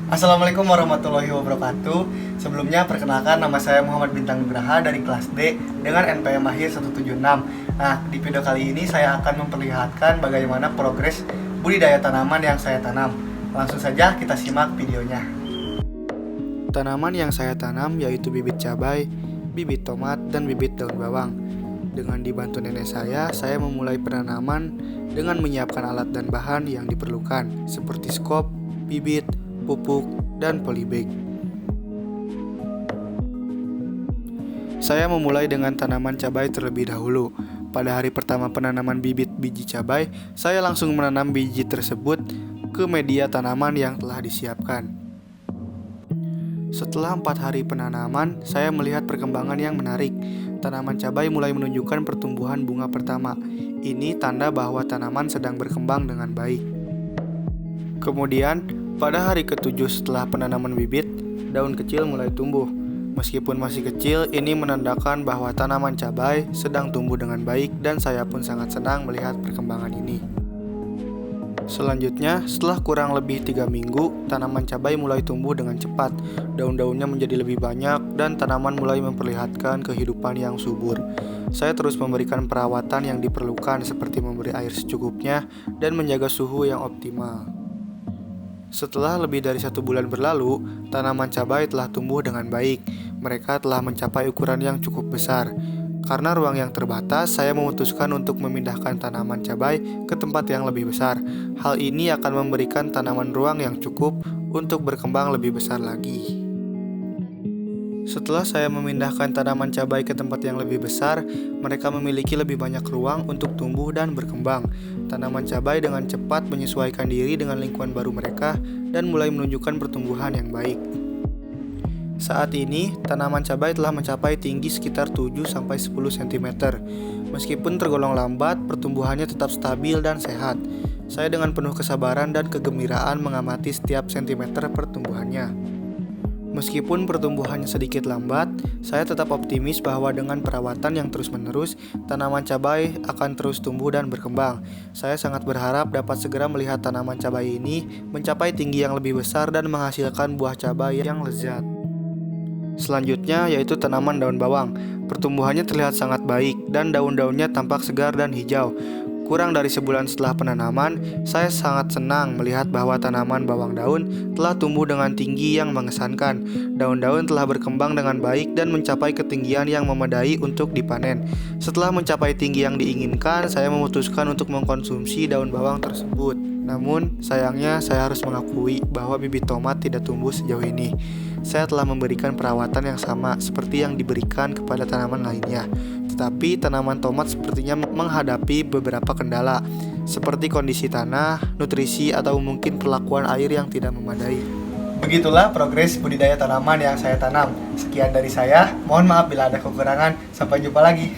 Assalamualaikum warahmatullahi wabarakatuh. Sebelumnya perkenalkan, nama saya Muhammad Bintang Nugraha dari kelas D dengan NPM Mahir 176. Nah, di video kali ini saya akan memperlihatkan bagaimana progres budidaya tanaman yang saya tanam. Langsung saja kita simak videonya. Tanaman yang saya tanam yaitu bibit cabai, bibit tomat, dan bibit daun bawang. Dengan dibantu nenek saya memulai penanaman dengan menyiapkan alat dan bahan yang diperlukan seperti skop, bibit, pupuk, dan polybag. Saya memulai dengan tanaman cabai terlebih dahulu. Pada hari pertama penanaman bibit biji cabai, saya langsung menanam biji tersebut ke media tanaman yang telah disiapkan. Setelah 4 hari penanaman, saya melihat perkembangan yang menarik. Tanaman cabai mulai menunjukkan pertumbuhan bunga pertama. Ini tanda bahwa tanaman sedang berkembang dengan baik. Kemudian, pada hari ke-7 setelah penanaman bibit, daun kecil mulai tumbuh. Meskipun masih kecil, ini menandakan bahwa tanaman cabai sedang tumbuh dengan baik dan saya pun sangat senang melihat perkembangan ini. Selanjutnya, setelah kurang lebih 3 minggu, tanaman cabai mulai tumbuh dengan cepat. Daun-daunnya menjadi lebih banyak dan tanaman mulai memperlihatkan kehidupan yang subur. Saya terus memberikan perawatan yang diperlukan seperti memberi air secukupnya dan menjaga suhu yang optimal. Setelah lebih dari 1 bulan berlalu, tanaman cabai telah tumbuh dengan baik. Mereka telah mencapai ukuran yang cukup besar. Karena ruang yang terbatas, saya memutuskan untuk memindahkan tanaman cabai ke tempat yang lebih besar. Hal ini akan memberikan tanaman ruang yang cukup untuk berkembang lebih besar lagi. Setelah saya memindahkan tanaman cabai ke tempat yang lebih besar, mereka memiliki lebih banyak ruang untuk tumbuh dan berkembang. Tanaman cabai dengan cepat menyesuaikan diri dengan lingkungan baru mereka dan mulai menunjukkan pertumbuhan yang baik. Saat ini, tanaman cabai telah mencapai tinggi sekitar 7-10 cm. Meskipun tergolong lambat, pertumbuhannya tetap stabil dan sehat. Saya dengan penuh kesabaran dan kegembiraan mengamati setiap sentimeter pertumbuhannya. Meskipun pertumbuhannya sedikit lambat, saya tetap optimis bahwa dengan perawatan yang terus-menerus, tanaman cabai akan terus tumbuh dan berkembang. Saya sangat berharap dapat segera melihat tanaman cabai ini mencapai tinggi yang lebih besar dan menghasilkan buah cabai yang lezat. Selanjutnya yaitu tanaman daun bawang. Pertumbuhannya terlihat sangat baik dan daun-daunnya tampak segar dan hijau. Kurang dari sebulan setelah penanaman, saya sangat senang melihat bahwa tanaman bawang daun telah tumbuh dengan tinggi yang mengesankan. Daun-daun telah berkembang dengan baik dan mencapai ketinggian yang memadai untuk dipanen. Setelah mencapai tinggi yang diinginkan, saya memutuskan untuk mengkonsumsi daun bawang tersebut. Namun, sayangnya saya harus mengakui bahwa bibit tomat tidak tumbuh sejauh ini. Saya telah memberikan perawatan yang sama seperti yang diberikan kepada tanaman lainnya. Tetapi tanaman tomat sepertinya menghadapi beberapa kendala, seperti kondisi tanah, nutrisi, atau mungkin perlakuan air yang tidak memadai. Begitulah progres budidaya tanaman yang saya tanam. Sekian dari saya, mohon maaf bila ada kekurangan. Sampai jumpa lagi.